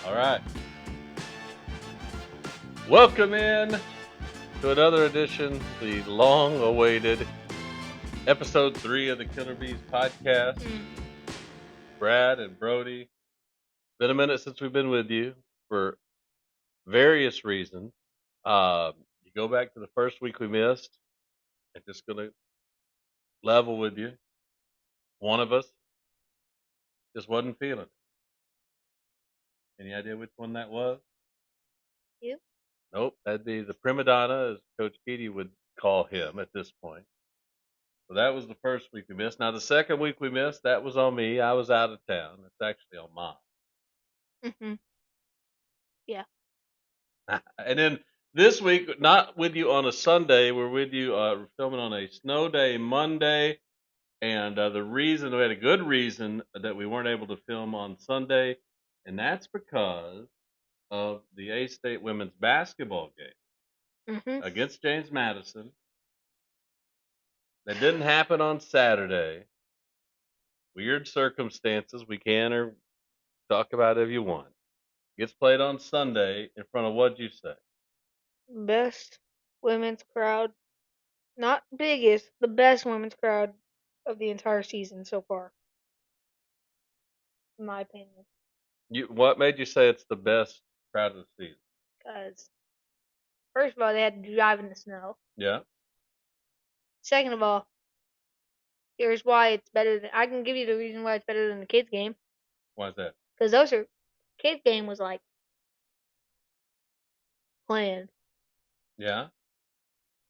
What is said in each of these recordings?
All right. Welcome in to another edition, the long awaited episode 3 of the Killer Bees podcast. Brad and Brody. It's been a minute since we've been with you for various reasons. You go back to the first week we missed. I'm just going to level with you. One of us just wasn't feeling it. Any idea which one that was? You? Nope. That'd be the prima donna, as Coach Keedy would call him at this point. So that was the first week we missed. Now the second week we missed, that was on me. I was out of town. It's actually on mine. Mm-hmm. Yeah. And then this week, not with you on a Sunday, we're with you. We're filming on a snow day Monday, and the reason we had a good reason that we weren't able to film on Sunday, and that's because of the A State women's basketball game Mm-hmm. against James Madison. That didn't happen on Saturday. Weird circumstances. We can or talk about it if you want. Gets played on Sunday in front of what'd you say? Best women's crowd. Not biggest, the best women's crowd of the entire season so far, in my opinion. What made you say it's the best crowd of the season? Because, first of all, they had to drive in the snow. Yeah. Second of all, here's why it's better than. I can give you the reason why it's better than the kids' game. Why is that? Because kids' game was like planned. Yeah.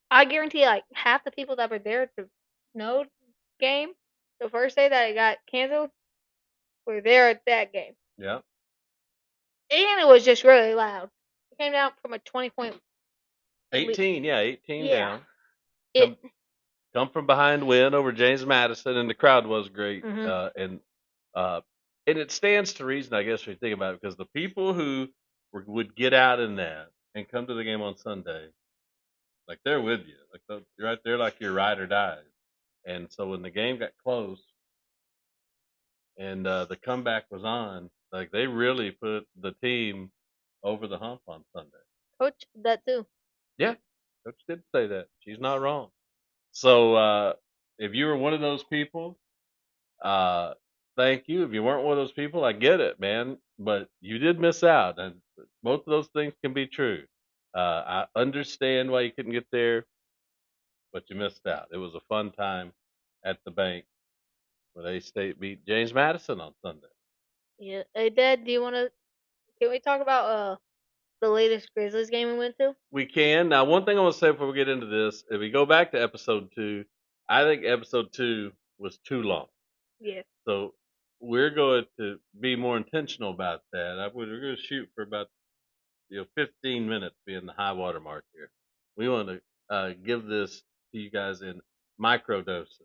I guarantee like half the people that were there at the snow game, the first day that it got canceled, were there at that game. Yeah. And it was just really loud. It came down from a 20-point. 18. Yeah, 18 Yeah. down. It. Come from behind win over James Madison, and the crowd was great. Mm-hmm. And it stands to reason, I guess, when you think about it, because the people who would get out in that and come to the game on Sunday, like they're with you, like you're right there, like your ride or die. And so when the game got close and the comeback was on, like they really put the team over the hump on Sunday. Coach did that too. Yeah, Coach did say that. She's not wrong. So if you were one of those people, uh, thank you. If you weren't one of those people, I get it, man. But you did miss out, and both of those things can be true. I understand why you couldn't get there, but you missed out. It was a fun time at the bank when A State beat James Madison on Sunday. Yeah. Hey, Dad, do you want to? Can we talk about the latest Grizzlies game we went to? We can. Now, one thing I want to say before we get into this, if we go back to episode 2, I think episode 2 was too long. Yeah. So we're going to be more intentional about that. We're going to shoot for about 15 minutes being the high water mark here. We want to give this to you guys in micro doses.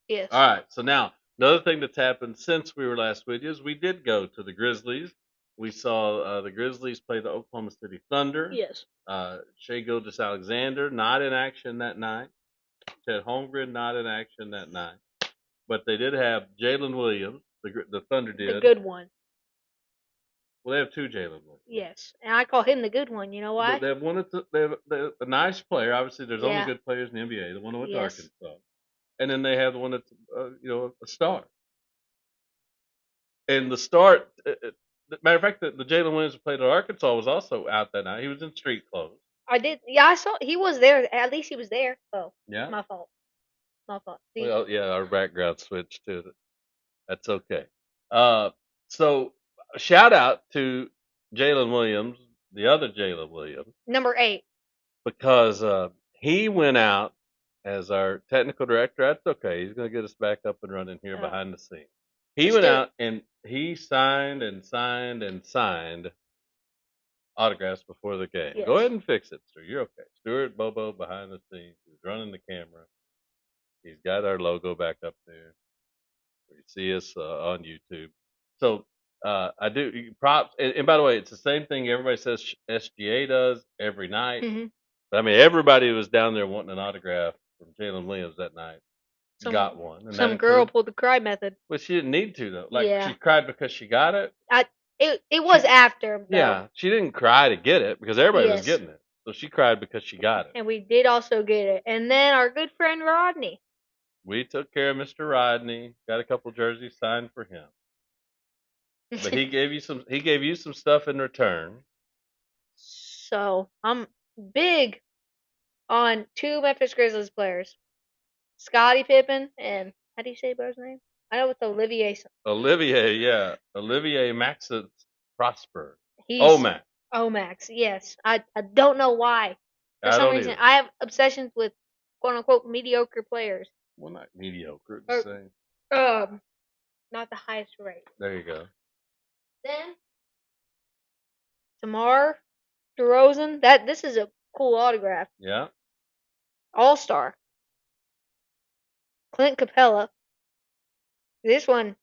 Yes. All right. So now another thing that's happened since we were last with you is we did go to the Grizzlies. We saw the Grizzlies play the Oklahoma City Thunder. Yes. Shea Gilgeous-Alexander not in action that night. Chet Holmgren not in action that night. But they did have Jalen Williams. The Thunder did. The good one. Well, they have two Jalen Williams. Yes, and I call him the good one. You know why? But they have one. They have a nice player. Obviously, there's only Yeah. good players in the NBA. The one with Yes. Arkansas, and then they have the one that's a star. And the start, matter of fact, the Jalen Williams who played at Arkansas was also out that night. He was in street clothes. I did. Yeah, I saw he was there. At least he was there. Oh, Yeah. my fault. My fault. See? Well, yeah, our background switched to it. That's okay. So shout out to Jalen Williams, the other Jalen Williams, Number 8. because he went out as our technical director. That's okay. He's going to get us back up and running here behind the scenes. He went out and he signed and signed and signed autographs before the game. Yes. Go ahead and fix it, Stuart. You're okay. Stuart Bobo behind the scenes. He's running the camera. He's got our logo back up there. You see us on YouTube. So I do props. And by the way, it's the same thing everybody says SGA does every night. Mm-hmm. But I mean, everybody was down there wanting an autograph from Jalen Williams that night. Got one. And some girl pulled the cry method. Well, she didn't need to though. Like Yeah. she cried because she got it. It was after though. Yeah, she didn't cry to get it because everybody was Yes. getting it. So she cried because she got it. And we did also get it. And then our good friend Rodney. We took care of Mr. Rodney, got a couple jerseys signed for him. But he gave you some stuff in return. So I'm big on two Memphis Grizzlies players, Scottie Pippen and how do you say bro's name? I know it's Olivier. Olivier, yeah. Olivier Maxence Prosper. He's Omax. Omax. Yes, I don't know why. For I some don't reason, either. I have obsessions with quote unquote mediocre players. Well, not mediocre, Or, the same. Not the highest rate. There you go. Then DeMar DeRozan. This is a cool autograph. Yeah. All Star. Clint Capella. This one.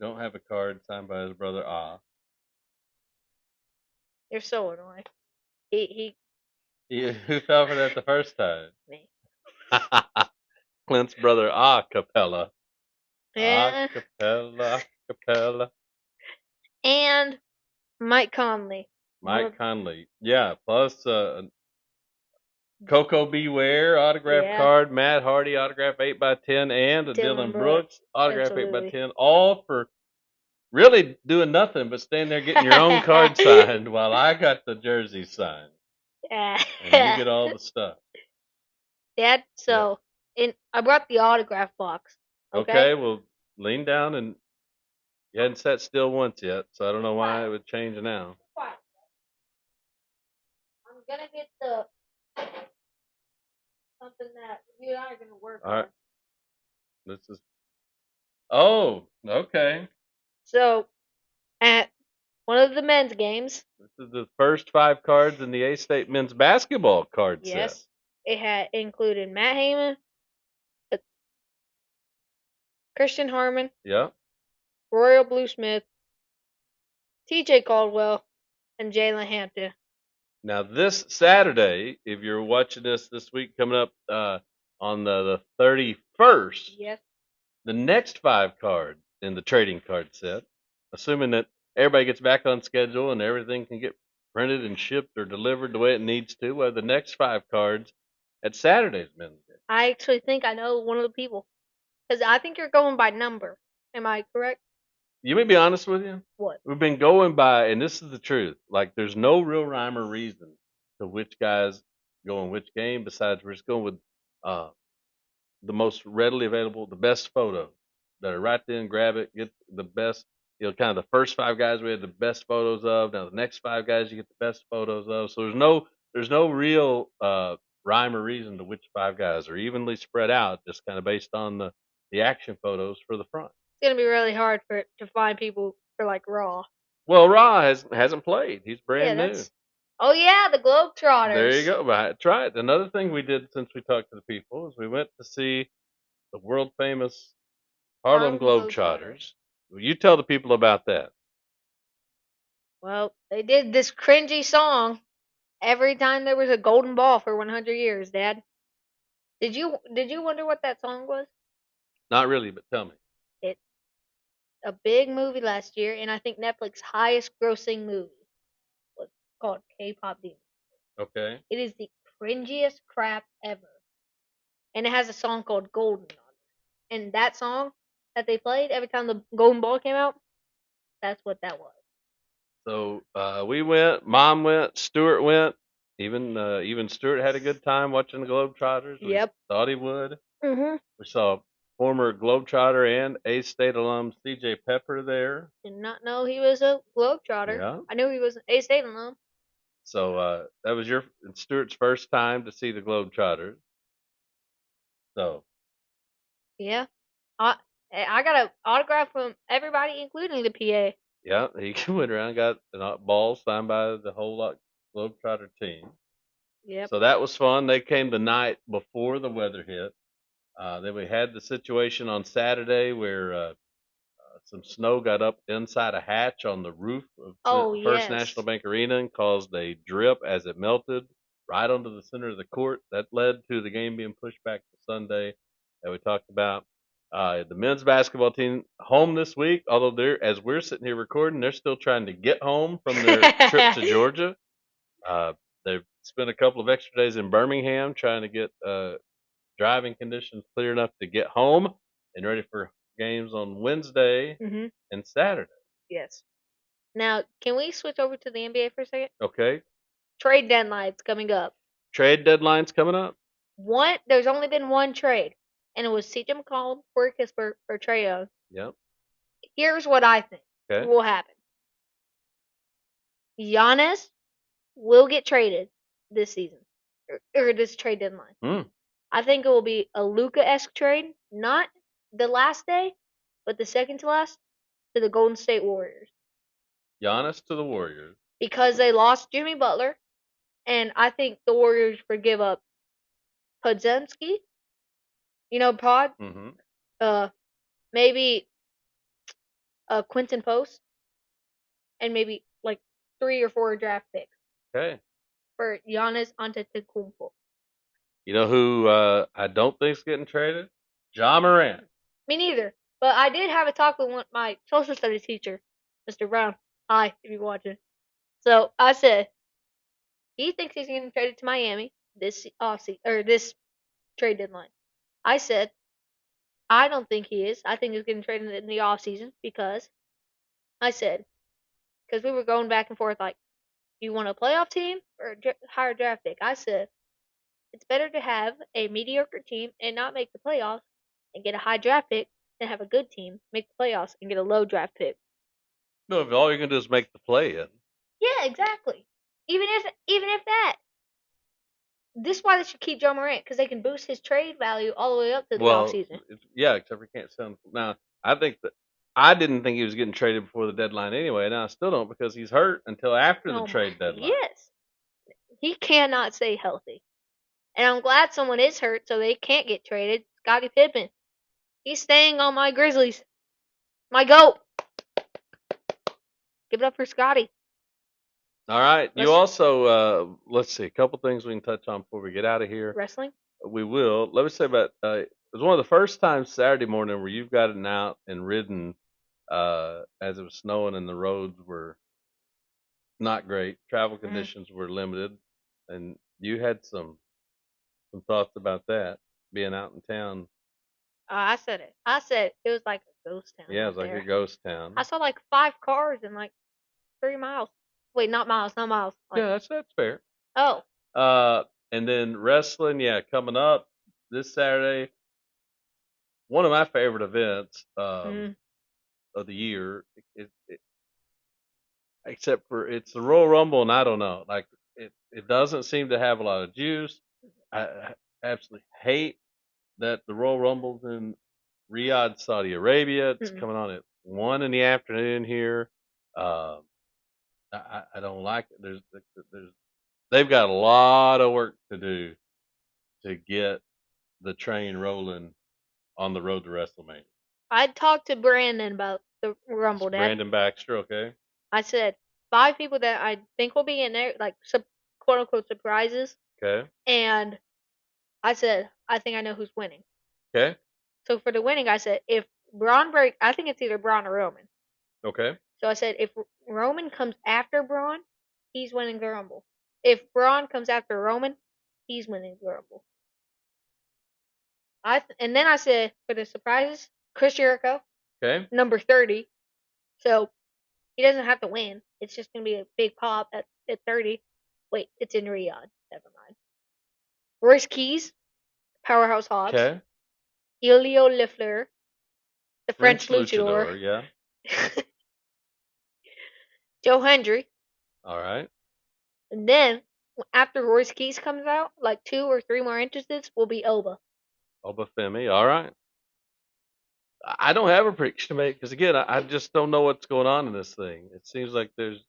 Don't have a card signed by his brother. They're so annoying. Who fell for that the first time? Me. Clint's brother, Capella. Yeah. Capella. And Mike Conley. Mike Conley. Yeah, plus Coco Beware autograph card, Matt Hardy autograph 8x10, and a Dylan Brooks autograph 8x10, all for really doing nothing but standing there getting your own card signed while I got the jersey signed. And you get all the stuff. Dad, so I brought the autograph box. Okay, well, lean down and you hadn't sat still once yet, so I don't know why it would change now. I'm gonna get the something that you and I are gonna work on. All right. This is. Oh, okay. So, at one of the men's games. This is the first 5 cards in the A-State men's basketball card set. Yes. It had included Matt Heyman, Christian Harmon, Yeah. Royal Blue Smith, TJ Caldwell, and Jalen Hampton. Now this Saturday, if you're watching this week coming up on the 31st, yes, the next 5 cards in the trading card set, assuming that everybody gets back on schedule and everything can get printed and shipped or delivered the way it needs to, well, the next 5 cards at Saturday's men's game. I actually think I know one of the people. Because I think you're going by number. Am I correct? You may be honest with you. What? We've been going by, and this is the truth. Like, there's no real rhyme or reason to which guys go in which game. Besides, we're just going with the most readily available, the best photos that are right then. Grab it, get the best. Kind of the first 5 guys we had the best photos of. Now the next 5 guys you get the best photos of. So there's no real rhyme or reason to which 5 guys are evenly spread out, just kind of based on the action photos for the front. It's gonna be really hard to find people for like Raw. Well, Raw hasn't played. He's brand new. Oh yeah, the Globetrotters. There you go. Try it. Another thing we did since we talked to the people is we went to see the world famous Harlem Globetrotters. You tell the people about that. Well, they did this cringy song every time there was a golden ball for 100 years, Dad. Did you wonder what that song was? Not really, but tell me. It's a big movie last year, and I think Netflix's highest grossing movie was called K-Pop Demon. Okay. It is the cringiest crap ever. And it has a song called Golden on it. And that song that they played every time the golden ball came out, that's what that was. So we went, Mom went, Stuart went. Even Stuart had a good time watching the Globetrotters. We thought he would. Mm-hmm. We saw former Globetrotter and A-State alum C.J. Pepper there. Did not know he was a Globetrotter. Yeah. I knew he was an A-State alum. So that was Stuart's first time to see the Globetrotters. So. Yeah. I got an autograph from everybody, including the PA. Yeah, he went around and got a ball signed by the whole Globetrotter team. Yep. So that was fun. They came the night before the weather hit. Then we had the situation on Saturday where some snow got up inside a hatch on the roof of First National Bank Arena and caused a drip as it melted right onto the center of the court. That led to the game being pushed back to Sunday that we talked about. The men's basketball team home this week, although as we're sitting here recording, they're still trying to get home from their trip to Georgia. Uh, they've spent a couple of extra days in Birmingham trying to get driving conditions clear enough to get home and ready for games on Wednesday Mhm. and Saturday. Yes. Now, can we switch over to the NBA for a second? Okay. Trade deadline's coming up. Trade deadline's coming up. There's only been one trade, and it was CJ McCollum for Kispert for Trae Young. Yep. Here's what I think will happen. Giannis will get traded this season, or this trade deadline. I think it will be a Luka-esque trade, not the last day, but the second to last, to the Golden State Warriors. Giannis to the Warriors. Because they lost Jimmy Butler, and I think the Warriors would give up Podzemski, Pod. Mm-hmm. Maybe Quinton Post, and maybe like 3 or 4 draft picks. Okay. For Giannis Antetokounmpo. You know who I don't think is getting traded? Ja Morant. Me neither. But I did have a talk with my social studies teacher, Mr. Brown. Hi, if you're watching. So I said he thinks he's getting traded to Miami this this trade deadline. I said I don't think he is. I think he's getting traded in the off season because we were going back and forth like, you want a playoff team or a higher draft pick? I said it's better to have a mediocre team and not make the playoffs and get a high draft pick than have a good team make the playoffs and get a low draft pick. No, if all you're gonna do is make the play in. Yeah, exactly. Even if that, this is why they should keep Ja Morant, because they can boost his trade value all the way up to the offseason. Yeah, except we can't sell him. Now, I didn't think he was getting traded before the deadline anyway, and I still don't because he's hurt until after the trade deadline. Yes. He cannot stay healthy. And I'm glad someone is hurt so they can't get traded. Scottie Pippen. He's staying on my Grizzlies. My GOAT. Give it up for Scottie. All right. You also, let's see, a couple things we can touch on before we get out of here. Wrestling? We will. Let me say about, it was one of the first times Saturday morning where you've gotten out and ridden as it was snowing and the roads were not great. Travel conditions were limited. And you had some thoughts about that, being out in town. I said it. I said it was like a ghost town. Yeah, it was like a ghost town. I saw like 5 cars in like 3 miles. Wait, not miles. Like, yeah, that's fair. Oh. And then wrestling, yeah, coming up this Saturday. One of my favorite events of the year, except for it's the Royal Rumble, and I don't know, like it doesn't seem to have a lot of juice. I absolutely hate that the Royal Rumble's in Riyadh, Saudi Arabia. It's coming on at 1 in the afternoon here. I don't like it. They've got a lot of work to do to get the train rolling on the road to WrestleMania. I talked to Brandon about the Rumble, Dad. Brandon Baxter, okay. I said 5 people that I think will be in there, like quote unquote surprises. Okay. And I said I think I know who's winning. Okay. So for the winning, I said if Braun I think it's either Braun or Roman. Okay. So I said if Roman comes after Braun, he's winning the Rumble. If Braun comes after Roman, he's winning the Rumble. And then I said for the surprises, Chris Jericho. Okay. Number 30. So he doesn't have to win. It's just gonna be a big pop at 30. Wait, it's in Riyadh. Never mind. Royce Keys, Powerhouse Hobbs. Okay. Elio Leffler, the French luchador. Yeah. Joe Hendry. All right. And then after Royce Keys comes out, like 2 or 3 more entrances will be Oba. Oba Femi. All right. I don't have a prediction to make because again, I just don't know what's going on in this thing. It seems like there's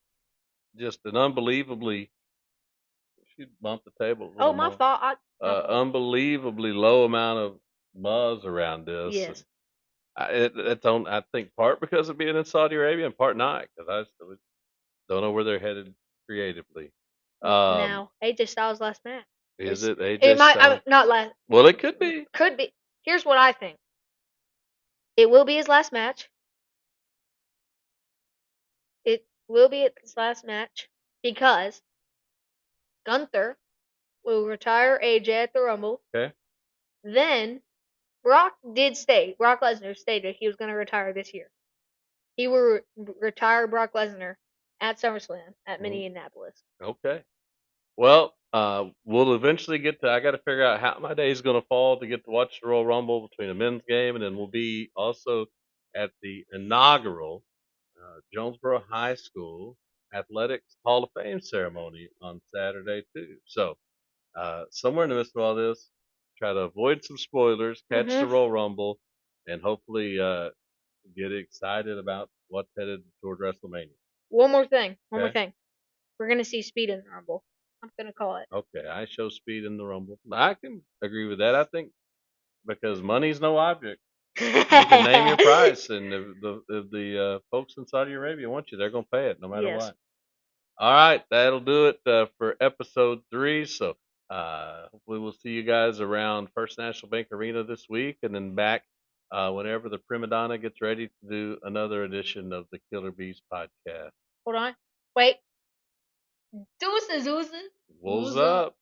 just an unbelievably. She bumped the table. Oh, my fault. Unbelievably low amount of buzz around this. Yes. It's on. I think part because of being in Saudi Arabia and part not because I don't know where they're headed creatively. Now AJ Styles' last match. Is it AJ? It might not last. Well, it could be. Could be. Here's what I think. It will be his last match. It will be his last match because Gunther will retire AJ at the Rumble. Okay. Then Brock did stay. Brock Lesnar stated he was going to retire this year. He will retire Brock Lesnar at SummerSlam at Minneapolis. Okay. Well, we'll eventually get to. I got to figure out how my day is going to fall to get to watch the Royal Rumble between the men's game, and then we'll be also at the inaugural Jonesboro High School Athletics Hall of Fame ceremony on Saturday too. So somewhere in the midst of all this, try to avoid some spoilers, catch the Royal Rumble, and hopefully get excited about what's headed toward WrestleMania. One more thing. We're going to see Speed in the Rumble. I'm going to call it. Okay, I show Speed in the Rumble. I can agree with that. I think because money's no object. You can name your price, and if the folks in Saudi Arabia want you, they're going to pay it no matter what. All right, that'll do it for episode 3. So we will see you guys around First National Bank Arena this week, and then back whenever the Prima Donna gets ready to do another edition of the Killer Bees podcast. Hold on. Wait. Deuces. Wolves up.